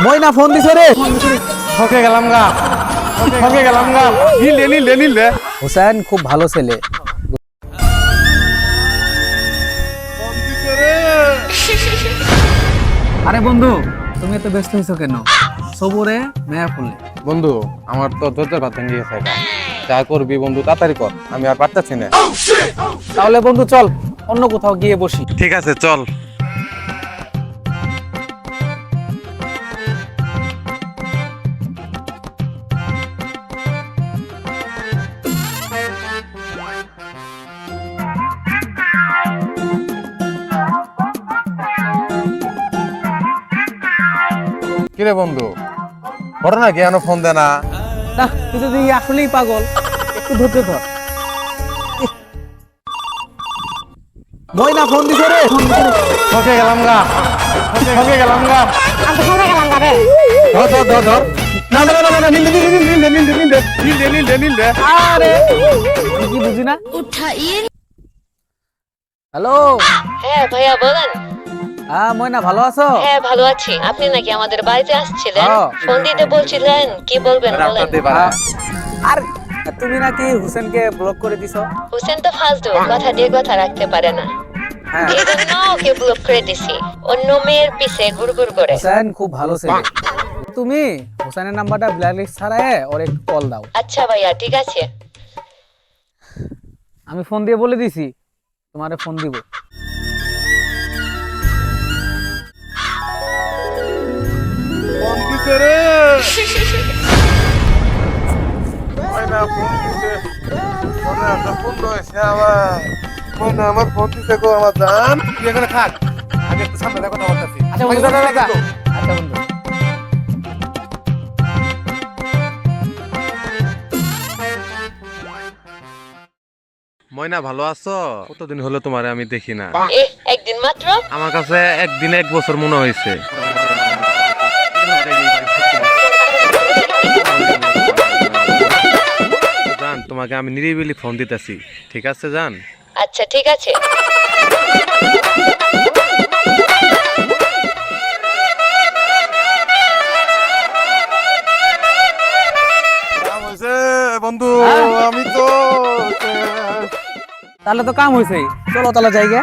ময়না phone দিছে রে। ঠকে গেলাম গা, ঠকে গেলাম গা। নিলে হোসেন খুব ভালো ছেলে। আরে বন্ধু, তুমি এত ব্যস্ত হয়েছো কেন? সবুরে মেয়া ফুলে। বন্ধু, আমার তো ধৈর্যের ভাত ভেঙে গেছে গা। যা করবি বন্ধু তাড়াতাড়ি কর, আমি আর পারতাছি না। তাহলে বন্ধু চল অন্য কোথাও গিয়ে বসি। ঠিক আছে, চল। কিরে বন্ধু, ঘটনা কি এখনো ফোন দে না? না, তুই তো দেখি আসলেই পাগল। একটু ধৈর্য ধর। ময়না ফোন দিছে রে। ঠকে গেলাম গা, ঠকে গেলাম গা। ধর ধর ধর ধর। না না না না, নিলে। আরে তুই কি বুঝি না? হ্যালো। হ্যাঁ ভাইয়া বলেন। হ্যাঁ ময়না, ভালো আছো? হ্যাঁ ভালো আছি। আপনি নাকি আমাদের বাড়িতে আসছিলেন? হ্যাঁ। ফোন দিতে বলছিলেন, কি বলবেন বলেন। আর তুমি নাকি হোসেনকে ব্লক করে দিছো? হোসেন তো ফালতু, কথা দিয়ে কথা রাখতে পারে না। হ্যাঁ। এই জন্য ওকে ব্লক করে দিছি। অন্য মেয়ের পিছে ঘুরঘুর করে। হোসেন খুব ভালো ছেলে। তুমি হোসেনের নাম্বারটা ব্ল্যাক লিস্ট ছাড়ায় ওর একটু কল দাও। আচ্ছা ভাইয়া, ঠিক আছে। আমি ফোন দিয়ে বলে দিছি তোমারে ফোন দিব। ফোন দিছে রে। ময়না ফোন দিছে। মনে একটা ফোন রয়েছে আমার। ময়না আমার ফোন দিছে গো আমার জান। তুই এখানে থাক, আগে একটু সামনে দেখো না আমার কাছে। আচ্ছা বন্ধু, আচ্ছা বন্ধু। ময়না ভালো আছো? কতদিন হলো তোমারে আমি দেখি না। একদিন মাত্র। আমার কাছে একদিনে 1 বছর মনে হয়েছে। জান, তোমাকে আমি নিরিবিলি ফোন দিতেছি, ঠিক আছে জান? আচ্ছা ঠিক আছে। বন্ধু, আমি তো তাহলে তো কাম হয়েছে, চলো তাহলে যাই গে।